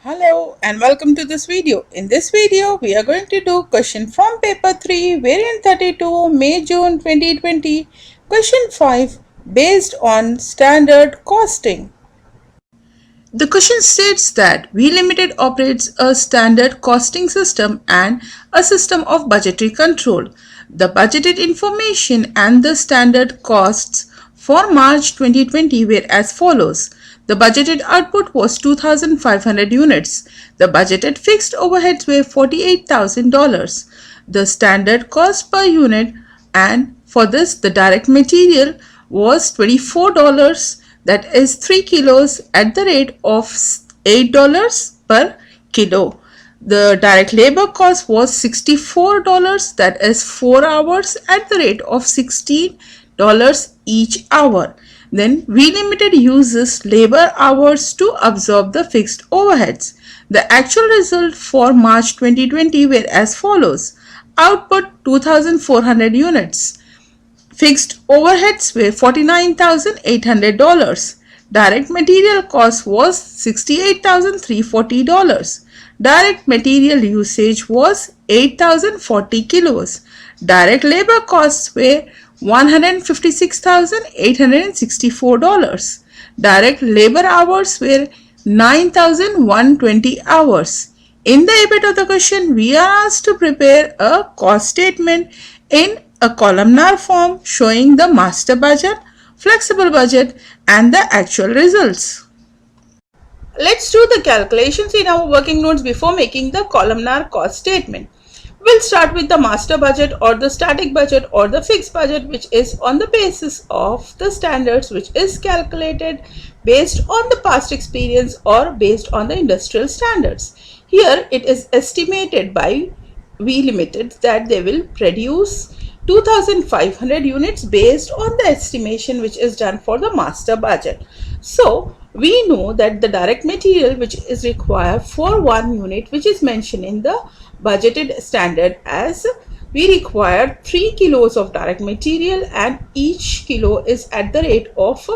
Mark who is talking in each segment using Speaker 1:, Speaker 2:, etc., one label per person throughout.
Speaker 1: Hello and welcome to this video. In this video, we are going to do question from paper 3, variant 32, May-June 2020, question 5, based on standard costing. The question states that We Limited operates a standard costing system and a system of budgetary control. The budgeted information and the standard costs for March 2020 were as follows. The budgeted output was 2,500 units. The budgeted fixed overheads were $48,000. The standard cost per unit, and for this the direct material was $24, that is 3 kilos at the rate of $8 per kilo. The direct labor cost was $64, that is 4 hours at the rate of $16 each hour. Then We Limited uses labor hours to absorb the fixed overheads. The actual result for March 2020 were as follows. Output 2,400 units. Fixed overheads were $49,800. Direct material cost was $68,340. Direct material usage was 8,040 kilos. Direct labor costs were $156,864. Direct labor hours were 9,120 hours. In the EBIT of the question, we are asked to prepare a cost statement in a columnar form showing the master budget, flexible budget, and the actual results. Let's do the calculations in our working notes before making the columnar cost statement. We'll start with the master budget or the static budget or the fixed budget, which is on the basis of the standards, which is calculated based on the past experience or based on the industrial standards. Here it is estimated by We Limited that they will produce 2,500 units based on the estimation which is done for the master budget. So we know that the direct material which is required for one unit, which is mentioned in the budgeted standard, as we require 3 kilos of direct material and each kilo is at the rate of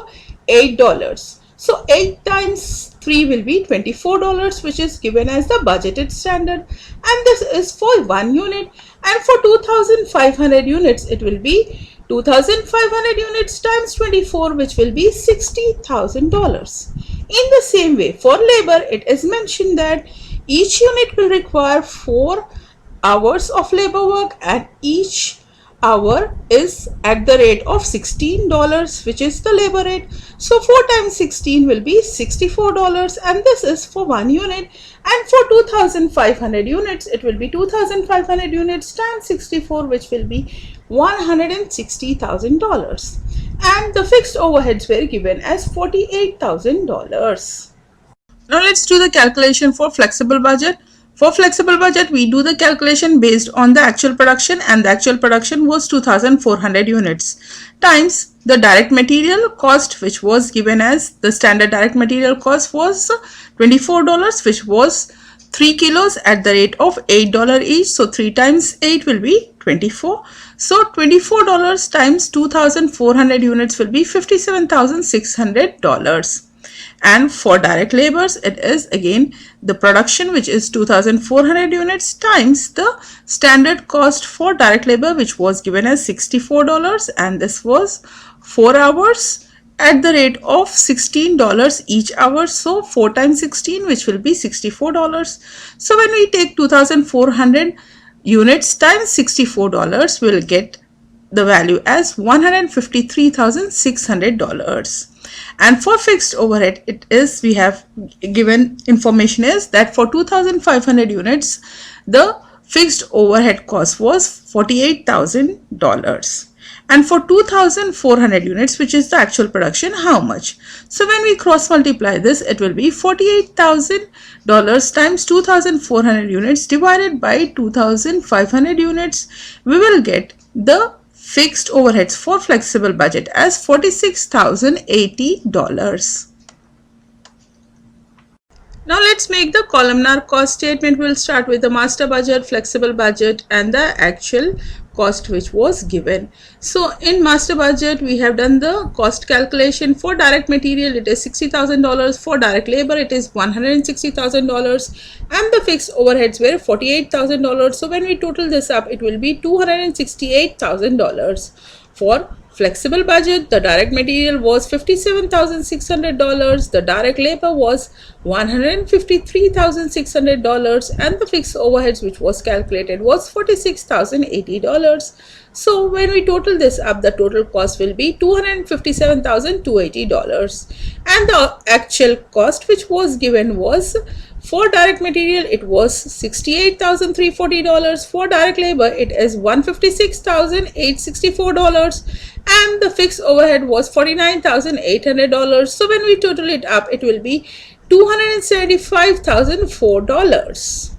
Speaker 1: $8. So 8 times 3 will be $24, which is given as the budgeted standard, and this is for one unit. And for 2,500 units it will be 2,500 units times 24, which will be $60,000. In the same way, for labor it is mentioned that each unit will require 4 hours of labor work and each hour is at the rate of $16, which is the labor rate. So 4 times 16 will be $64, and this is for one unit. And for 2,500 units it will be 2,500 units times 64, which will be $160,000. And the fixed overheads were given as $48,000. Now let's do the calculation for flexible budget. For flexible budget, we do the calculation based on the actual production, and the actual production was 2,400 units times the direct material cost, which was given as the standard direct material cost was $24, which was 3 kilos at the rate of $8 each. So 3 times 8 will be 24. So $24 times 2,400 units will be $57,600. And for direct labors, it is again the production, which is 2,400 units times the standard cost for direct labor, which was given as $64, and this was 4 hours at the rate of $16 each hour. So 4 times 16, which will be $64. So when we take 2,400 units times $64, we'll get the value as $153,600. And for fixed overhead, it is, we have given information is that for 2,500 units the fixed overhead cost was $48,000. And for 2,400 units, which is the actual production, how much? So when we cross multiply this, it will be $48,000 times 2,400 units divided by 2,500 units. We will get the fixed overheads for flexible budget as $46,080. Now let's make the columnar cost statement. We'll start with the master budget, flexible budget, and the actual cost which was given. So in master budget, we have done the cost calculation. For direct material, it is $60,000. For direct labor, it is $160,000. And the fixed overheads were $48,000. So when we total this up, it will be $268,000. For flexible budget, the direct material was $57,600, the direct labor was $153,600, and the fixed overheads which was calculated was $46,080. So when we total this up, the total cost will be $257,280, and the actual cost which was given was, for direct material, it was $68,340. For direct labor, it is $156,864. And the fixed overhead was $49,800. So when we total it up, it will be $275,004.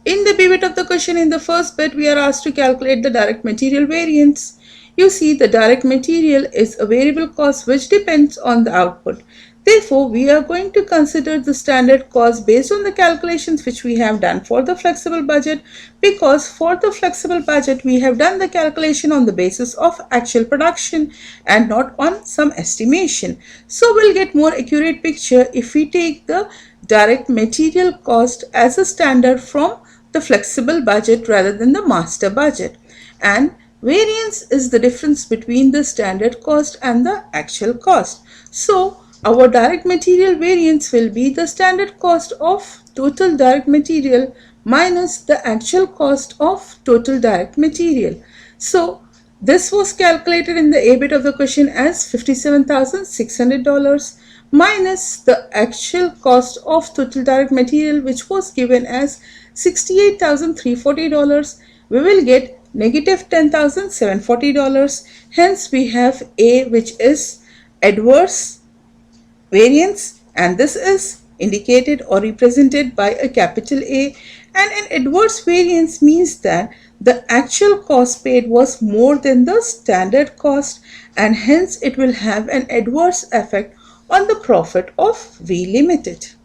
Speaker 1: In the B bit of the question, in the first bit, we are asked to calculate the direct material variance. You see, the direct material is a variable cost which depends on the output. Therefore, we are going to consider the standard cost based on the calculations which we have done for the flexible budget, because for the flexible budget, we have done the calculation on the basis of actual production and not on some estimation. So we'll get more accurate picture if we take the direct material cost as a standard from the flexible budget rather than the master budget. And variance is the difference between the standard cost and the actual cost. So our direct material variance will be the standard cost of total direct material minus the actual cost of total direct material. So this was calculated in the A bit of the question as $57,600 minus the actual cost of total direct material, which was given as $68,340. We will get negative $10,740. Hence we have A, which is adverse variance, and this is indicated or represented by a capital A. And an adverse variance means that the actual cost paid was more than the standard cost, and hence it will have an adverse effect on the profit of V Limited.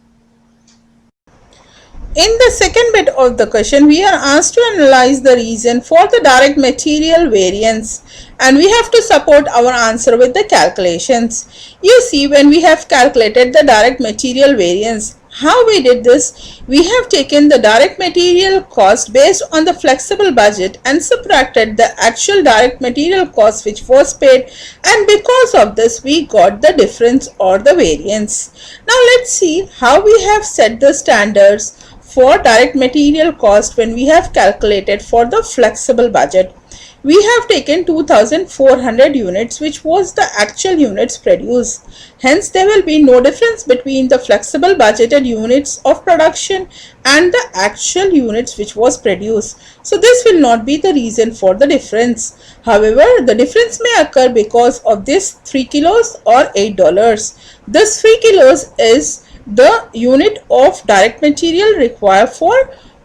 Speaker 1: In the second bit of the question, we are asked to analyze the reason for the direct material variance, and we have to support our answer with the calculations. You see, when we have calculated the direct material variance, how we did this? We have taken the direct material cost based on the flexible budget and subtracted the actual direct material cost which was paid, and because of this we got the difference or the variance. Now let's see how we have set the standards for direct material cost when we have calculated for the flexible budget. We have taken 2400 units, which was the actual units produced. Hence, there will be no difference between the flexible budgeted units of production and the actual units which was produced. So, this will not be the reason for the difference. However, the difference may occur because of this 3 kilos or $8. This 3 kilos is the unit of direct material required for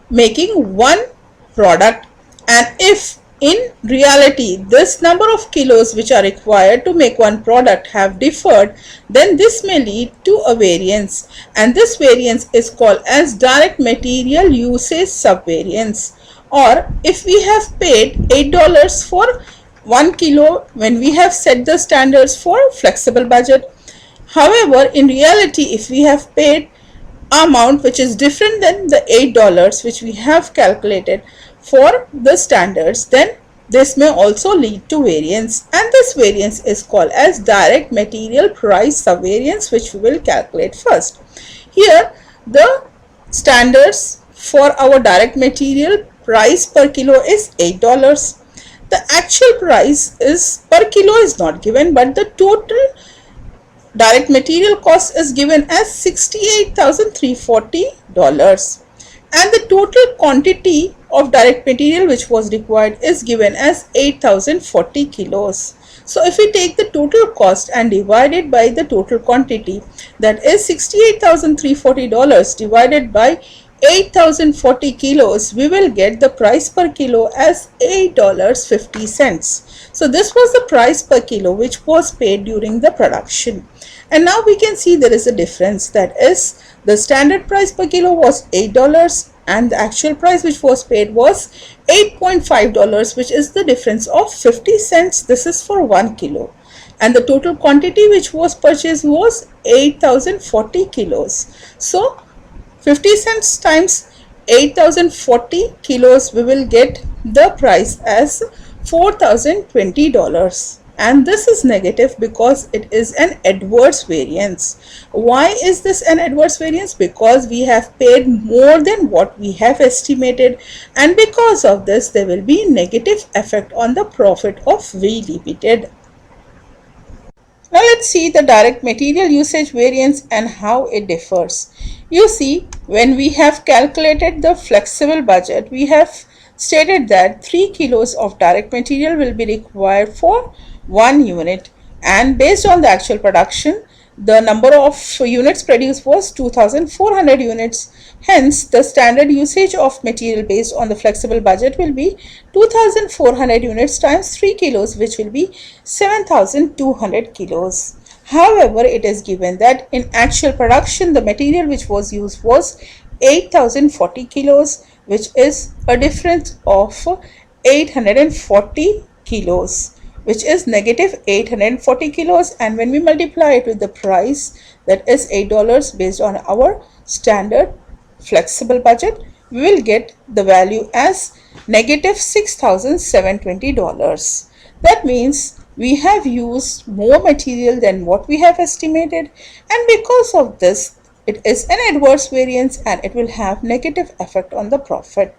Speaker 1: making one product, and if in reality this number of kilos which are required to make one product have differed, then this may lead to a variance, and this variance is called as direct material usage subvariance. Or if we have paid $8 for 1 kilo when we have set the standards for flexible budget, however, in reality, if we have paid amount which is different than the $8 which we have calculated for the standards, then this may also lead to variance, and this variance is called as direct material price subvariance, which we will calculate first. Here, the standards for our direct material price per kilo is $8. The actual price is per kilo is not given, but the total direct material cost is given as $68,340, and the total quantity of direct material which was required is given as 8,040 kilos. So if we take the total cost and divide it by the total quantity, that is $68,340 divided by 8,040 kilos, we will get the price per kilo as $8.50. So this was the price per kilo which was paid during the production. And now we can see there is a difference, that is the standard price per kilo was $8 and the actual price which was paid was $8.5, which is the difference of 50 cents. This is for 1 kilo. And the total quantity which was purchased was 8040 kilos. So 50 cents times 8040 kilos, we will get the price as $4020. And this is negative because it is an adverse variance. Why is this an adverse variance? Because we have paid more than what we have estimated, and because of this there will be negative effect on the profit of V Limited. Now let's see the direct material usage variance and how it differs. You see, when we have calculated the flexible budget, we have stated that 3 kilos of direct material will be required for 1 unit, and based on the actual production, the number of units produced was 2400 units. Hence, the standard usage of material based on the flexible budget will be 2400 units times 3 kilos, which will be 7200 kilos. However, it is given that in actual production, the material which was used was 8040 kilos, which is a difference of 840 kilos, which is negative 840 kilos. And when we multiply it with the price, that is $8 based on our standard flexible budget, we will get the value as negative $6,720. That means we have used more material than what we have estimated, and because of this it is an adverse variance and it will have negative effect on the profit.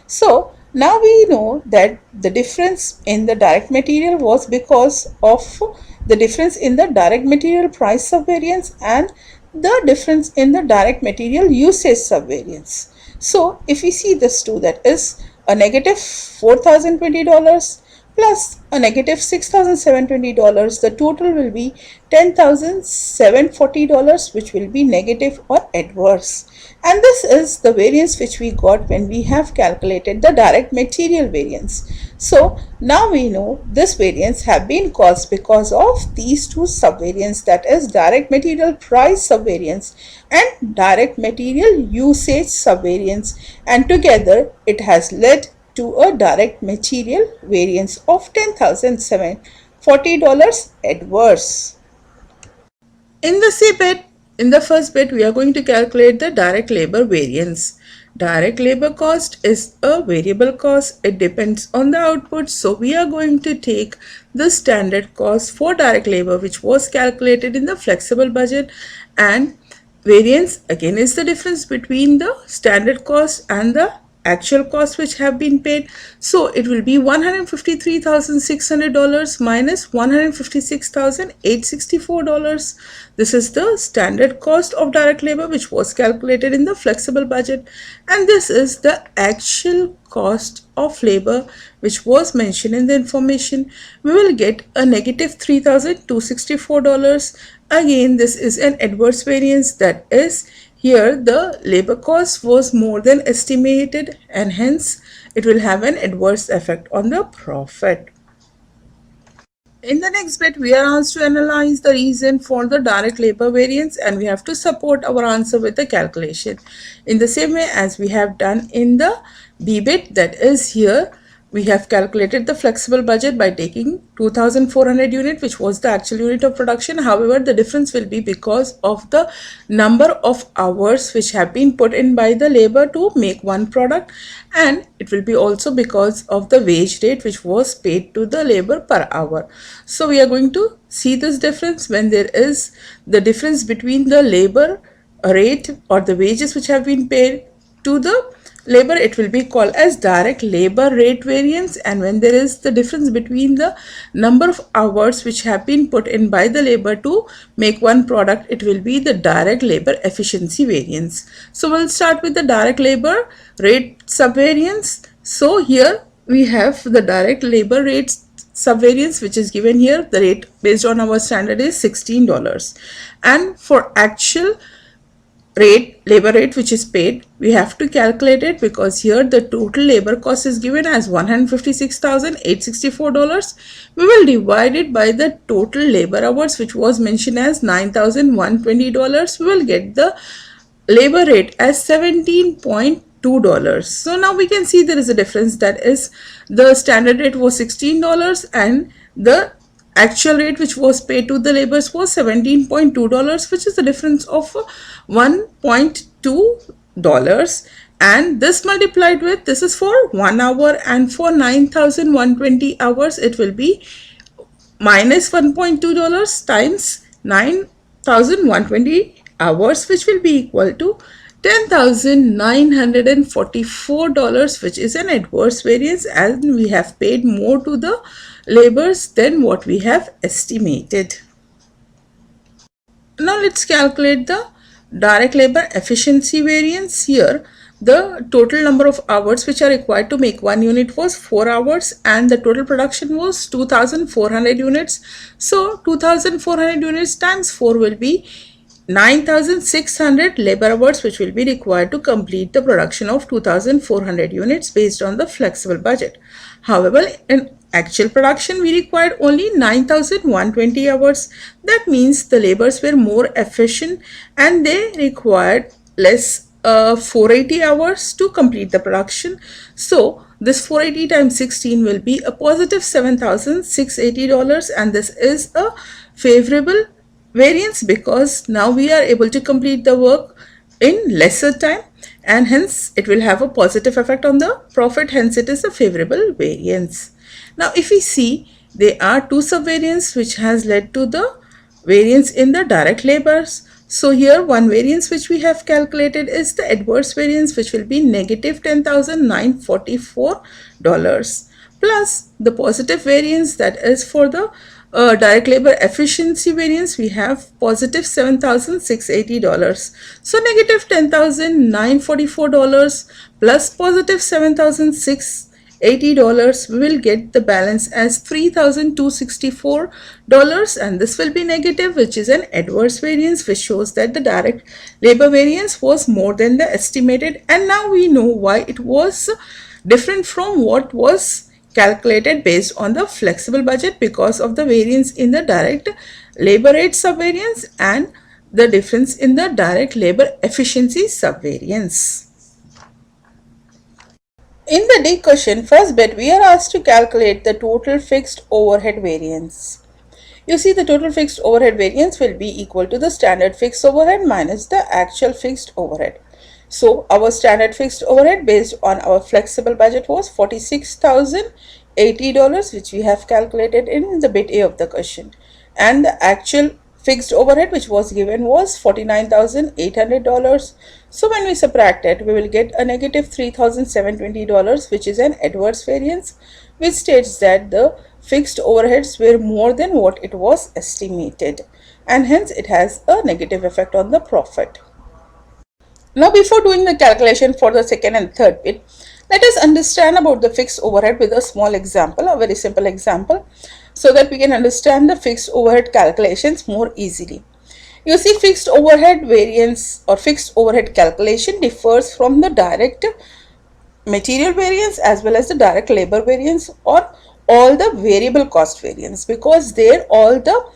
Speaker 1: So now we know that the difference in the direct material was because of the difference in the direct material price subvariance and the difference in the direct material usage subvariance. So if we see this two, that is a negative $4,020 plus a negative $6,720, the total will be $10,740, which will be negative or adverse. And this is the variance which we got when we have calculated the direct material variance. So now we know this variance have been caused because of these two subvariants, that is direct material price subvariance and direct material usage subvariance, and together it has led to a direct material variance of $10,740 adverse. In the first bit, we are going to calculate the direct labor variance. Direct labor cost is a variable cost. It depends on the output. So we are going to take the standard cost for direct labor, which was calculated in the flexible budget, and variance again is the difference between the standard cost and the actual costs which have been paid. So it will be $153,600 minus $156,864. This is the standard cost of direct labor which was calculated in the flexible budget, and this is the actual cost of labor which was mentioned in the information. We will get a negative $3,264. Again, this is an adverse variance, that is here the labor cost was more than estimated, and hence it will have an adverse effect on the profit. In the next bit, we are asked to analyze the reason for the direct labor variance, and we have to support our answer with the calculation in the same way as we have done in the B bit, that is here we have calculated the flexible budget by taking 2400 unit, which was the actual unit of production. However, the difference will be because of the number of hours which have been put in by the labor to make one product, and it will be also because of the wage rate which was paid to the labor per hour. So we are going to see this difference when there is the difference between the labor rate or the wages which have been paid to the labor, it will be called as direct labor rate variance, and when there is the difference between the number of hours which have been put in by the labor to make one product, it will be the direct labor efficiency variance. So we'll start with the direct labor rate subvariance. So here we have the direct labor rate subvariance which is given here. The rate based on our standard is $16, and for actual labor rate which is paid, we have to calculate it because here the total labor cost is given as $156,864. We will divide it by the total labor hours which was mentioned as $9,120. We will get the labor rate as $17.2. So now we can see there is a difference, that is the standard rate was $16 and the actual rate which was paid to the laborers was $17.2, which is the difference of $1.2, and this multiplied with, this is for 1 hour, and for 9,120 hours it will be minus $1.2 times 9,120 hours, which will be equal to $10,944, which is an adverse variance, and we have paid more to the laborers than what we have estimated. Now let's calculate the direct labor efficiency variance. Here the total number of hours which are required to make one unit was 4 hours and the total production was 2400 units. So 2400 units times 4 will be 9,600 labor hours which will be required to complete the production of 2400 units based on the flexible budget. However, in actual production we required only 9,120 hours. That means the laborers were more efficient and they required less 480 hours to complete the production. So this 480 times 16 will be a positive $7,680, and this is a favorable variance because now we are able to complete the work in lesser time, and hence it will have a positive effect on the profit, hence it is a favorable variance. Now if we see, there are two subvariants which has led to the variance in the direct labors. So here one variance which we have calculated is the adverse variance, which will be negative $10,944, plus the positive variance, that is for the direct labor efficiency variance, we have positive $7,680. So negative $10,944 plus positive $7,680, we will get the balance as $3,264, and this will be negative, which is an adverse variance, which shows that the direct labor variance was more than the estimated. And now we know why it was different from what was calculated based on the flexible budget, because of the variance in the direct labor rate subvariance and the difference in the direct labor efficiency subvariance. In the D question, first bit, we are asked to calculate the total fixed overhead variance. You see, the total fixed overhead variance will be equal to the standard fixed overhead minus the actual fixed overhead. So our standard fixed overhead based on our flexible budget was $46,080, which we have calculated in the bit A of the question. And the actual fixed overhead which was given was $49,800. So when we subtract it, we will get a negative $3,720, which is an adverse variance, which states that the fixed overheads were more than what it was estimated, and hence it has a negative effect on the profit. Now before doing the calculation for the second and third bit, let us understand about the fixed overhead with a small example, a very simple example, so that we can understand the fixed overhead calculations more easily. You see, fixed overhead variance or fixed overhead calculation differs from the direct material variance as well as the direct labor variance or all the variable cost variance, because there all the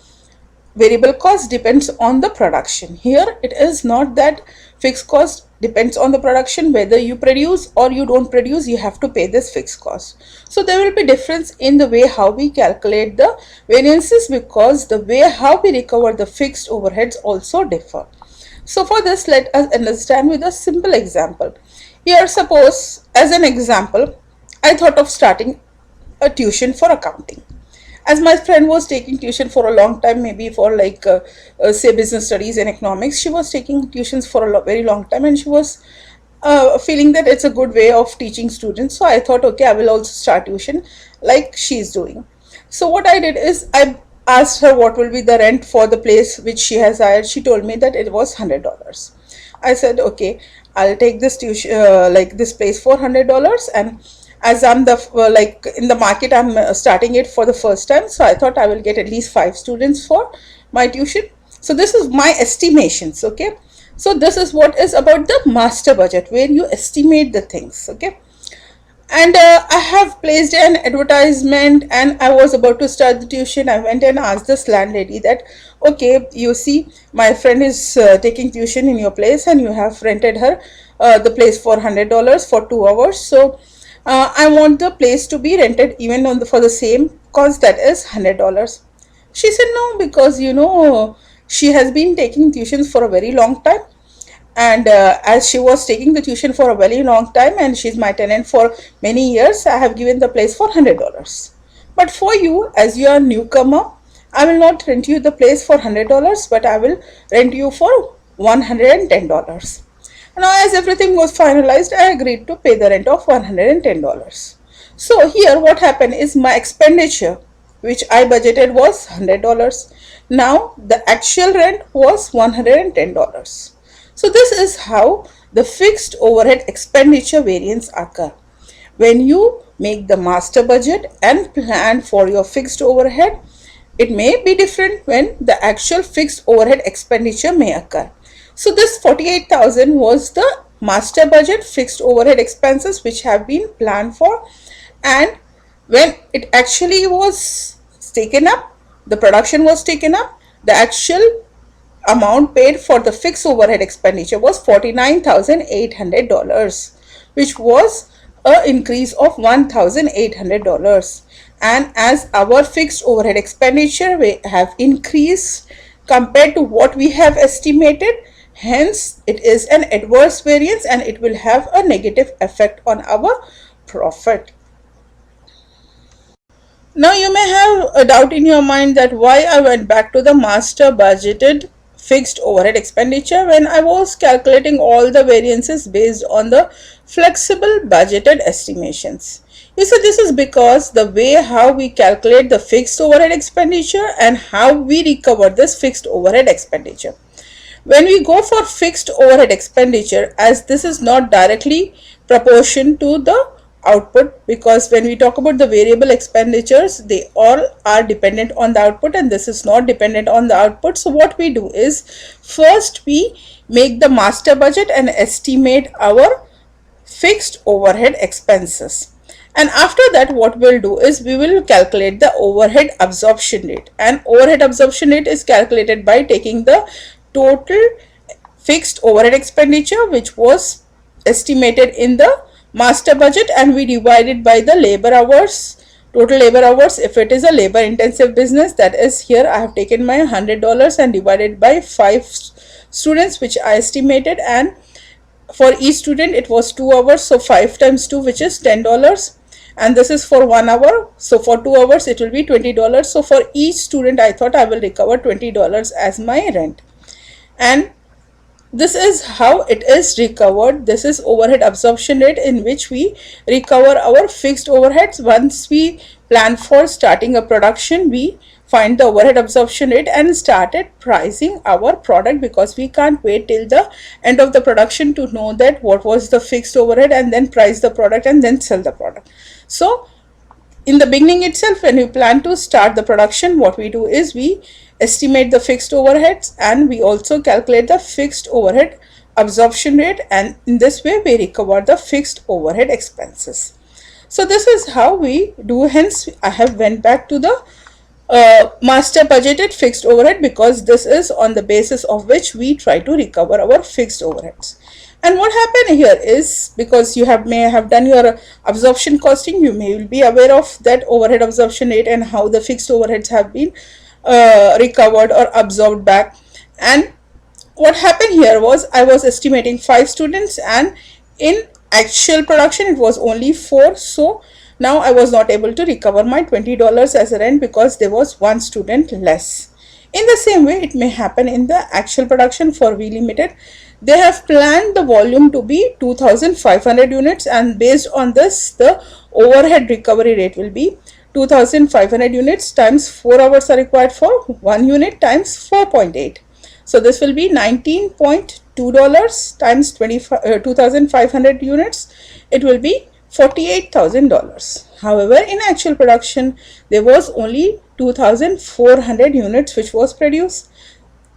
Speaker 1: variable cost depends on the production. Here it is not that fixed cost depends on the production, whether you produce or you don't produce, you have to pay this fixed cost. So there will be difference in the way how we calculate the variances, because the way how we recover the fixed overheads also differ. So for this, let us understand with a simple example. Here, suppose as an example, I thought of starting a tuition for accounting. As my friend was taking tuition for a long time, maybe for like say business studies and economics, she was taking tuitions for a very long time, and she was feeling that it's a good way of teaching students. So I thought, okay, I will also start tuition like she's doing. So what I did is I asked her what will be the rent for the place which she has hired. She told me that it was $100. I said, okay, I'll take this tuition like this place for $100, and as I'm the like in the market, I'm starting it for the first time, so I thought I will get at least 5 students for my tuition. So this is my estimations, okay. So this is what is about the master budget, where you estimate the things. Okay. And I have placed an advertisement, and I was about to start the tuition. I went and asked this landlady that, okay, you see, my friend is taking tuition in your place, and you have rented her the place for $100 for 2 hours. So I want the place to be rented even on for the same cost, that is $100. She said no, because she has been taking tuitions for a very long time, and as she was taking the tuition for a very long time and she's my tenant for many years, I have given the place for $100. But for you, as you are a newcomer, I will not rent you the place for $100, but I will rent you for $110. Now, as everything was finalized, I agreed to pay the rent of $110. So here what happened is, my expenditure which I budgeted was $100. Now the actual rent was $110. So this is how the fixed overhead expenditure variance occur. When you make the master budget and plan for your fixed overhead, it may be different when the actual fixed overhead expenditure may occur. So this 48,000 was the master budget fixed overhead expenses which have been planned for, and when it actually was taken up, the production was taken up, the actual amount paid for the fixed overhead expenditure was $49,800, which was an increase of $1,800. And as our fixed overhead expenditure have increased compared to what we have estimated, hence it is an adverse variance and it will have a negative effect on our profit. Now you may have a doubt in your mind that why I went back to the master budgeted fixed overhead expenditure when I was calculating all the variances based on the flexible budgeted estimations. You see, this is because the way how we calculate the fixed overhead expenditure and how we recover this fixed overhead expenditure. When we go for fixed overhead expenditure, as this is not directly proportion to the output, because when we talk about the variable expenditures, they all are dependent on the output and this is not dependent on the output. So what we do is, first we make the master budget and estimate our fixed overhead expenses, and after that what we'll do is we will calculate the overhead absorption rate, and overhead absorption rate is calculated by taking the total fixed overhead expenditure which was estimated in the master budget, and we divide it by the labor hours, total labor hours. If it is a labor intensive business, that is, here I have taken my $100 and divided by 5 students which I estimated, and for each student it was 2 hours, so 5 times 2, which is $10, and this is for 1 hour, so for 2 hours it will be $20. So for each student I thought I will recover $20 as my rent, and this is how it is recovered. This is overhead absorption rate, in which we recover our fixed overheads. Once we plan for starting a production, we find the overhead absorption rate and started pricing our product, because we can't wait till the end of the production to know that what was the fixed overhead and then price the product and then sell the product. So in the beginning itself, when we plan to start the production, what we do is we estimate the fixed overheads and we also calculate the fixed overhead absorption rate, and in this way we recover the fixed overhead expenses. So this is how we do. Hence I have went back to the master budgeted fixed overhead, because this is on the basis of which we try to recover our fixed overheads. And what happened here is, because you may have done your absorption costing, you may be aware of that overhead absorption rate and how the fixed overheads have been recovered or absorbed back. And what happened here was, I was estimating 5 students and in actual production it was only 4. So now I was not able to recover my $20 as a rent because there was 1 student less. In the same way, it may happen in the actual production for V Limited. They have planned the volume to be 2,500 units, and based on this, the overhead recovery rate will be 2,500 units times 4 hours are required for 1 unit times 4.8. So this will be $19.2 times 2,500 units. It will be $48,000. However, in actual production, there was only 2,400 units which was produced.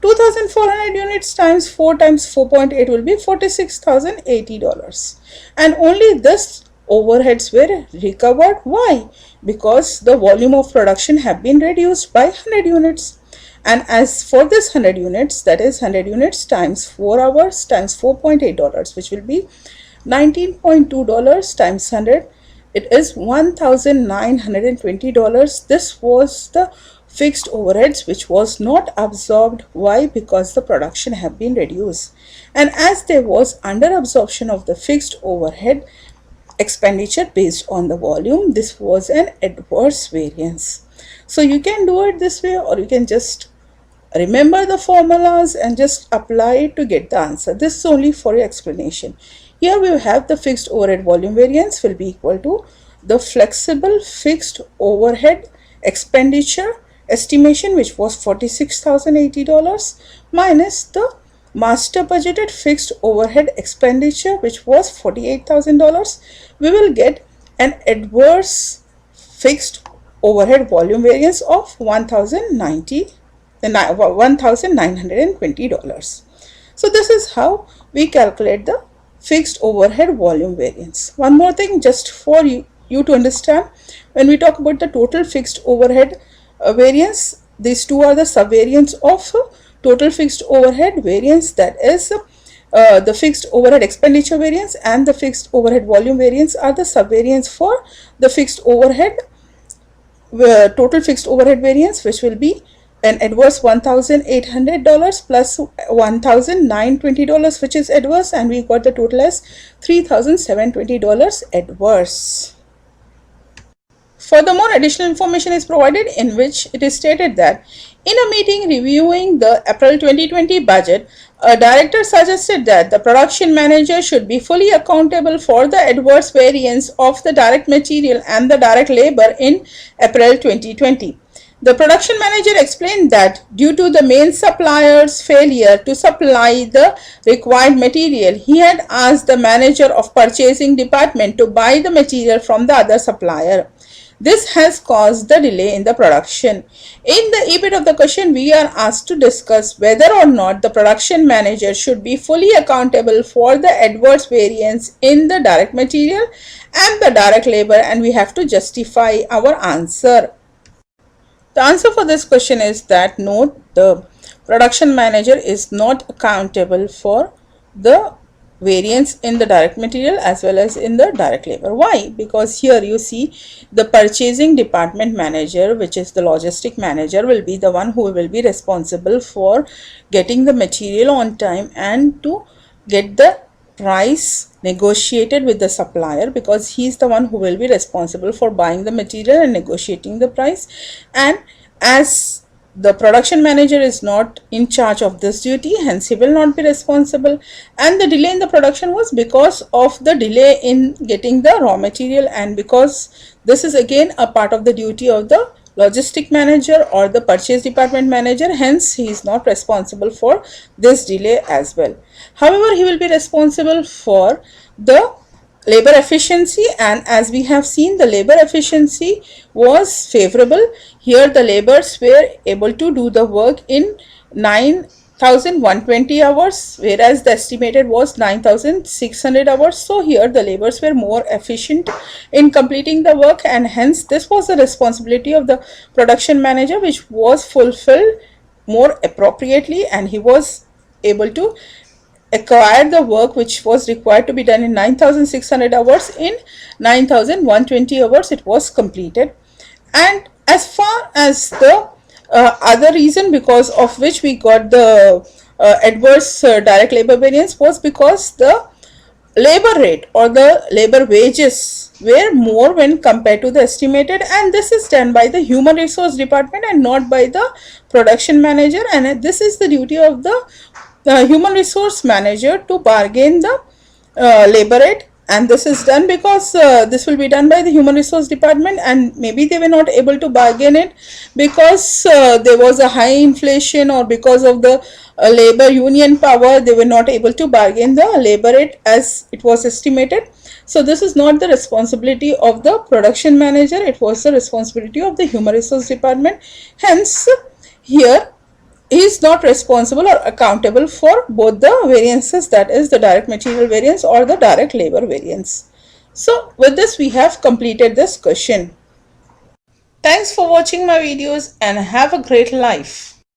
Speaker 1: 2,400 units times 4 times 4.8 will be $46,080. And only this overheads were recovered. Why? Because the volume of production have been reduced by 100 units. And as for this 100 units, that is 100 units times 4 hours times $4.8, which will be $19.2 times 100. It is $1,920. This was the fixed overheads which was not absorbed. Why? Because the production have been reduced. And as there was under absorption of the fixed overhead expenditure based on the volume, this was an adverse variance. So you can do it this way, or you can just remember the formulas and just apply it to get the answer. This is only for your explanation. Here we have the fixed overhead volume variance will be equal to the flexible fixed overhead expenditure estimation, which was $46,080, minus the master budgeted fixed overhead expenditure, which was $48,000. We will get an adverse fixed overhead volume variance of $1,920. So this is how we calculate the fixed overhead volume variance. One more thing just for you to understand, when we talk about the total fixed overhead variance, these two are the subvariants of total fixed overhead variance, that is the fixed overhead expenditure variance and the fixed overhead volume variance are the subvariants for the fixed overhead total fixed overhead variance, which will be an adverse $1,800 plus $1,920, which is adverse, and we got the total as $3,720 adverse. Furthermore, additional information is provided in which it is stated that in a meeting reviewing the April 2020 budget, a director suggested that the production manager should be fully accountable for the adverse variance of the direct material and the direct labor in April 2020. The production manager explained that due to the main supplier's failure to supply the required material, he had asked the manager of purchasing department to buy the material from the other supplier. This has caused the delay in the production. In the EBIT of the question, we are asked to discuss whether or not the production manager should be fully accountable for the adverse variance in the direct material and the direct labor, and we have to justify our answer. The answer for this question is that no, the production manager is not accountable for the variance in the direct material as well as in the direct labor. Why? Because here you see the purchasing department manager, which is the logistic manager, will be the one who will be responsible for getting the material on time and to get the price negotiated with the supplier, because he is the one who will be responsible for buying the material and negotiating the price. And as the production manager is not in charge of this duty, hence he will not be responsible. And the delay in the production was because of the delay in getting the raw material, and because this is again a part of the duty of the logistic manager or the purchase department manager, hence he is not responsible for this delay as well. However, he will be responsible for the labor efficiency, and as we have seen, the labor efficiency was favorable. Here the laborers were able to do the work in 9,120 hours, whereas the estimated was 9,600 hours. So here the laborers were more efficient in completing the work, and hence this was the responsibility of the production manager, which was fulfilled more appropriately, and he was able to acquire the work which was required to be done in 9,600 hours. In 9,120 hours it was completed. And as far as the other reason because of which we got the adverse direct labor variance was because the labor rate or the labor wages were more when compared to the estimated, and this is done by the human resource department and not by the production manager, and this is the duty of the human resource manager to bargain the labor rate. And this is done because this will be done by the human resource department, and maybe they were not able to bargain it because there was a high inflation, or because of the labor union power they were not able to bargain the labor rate as it was estimated. So this is not the responsibility of the production manager, it was the responsibility of the human resource department. Hence here is not responsible or accountable for both the variances, that is the direct material variance or the direct labor variance. So with this we have completed this question. Thanks for watching my videos and have a great life.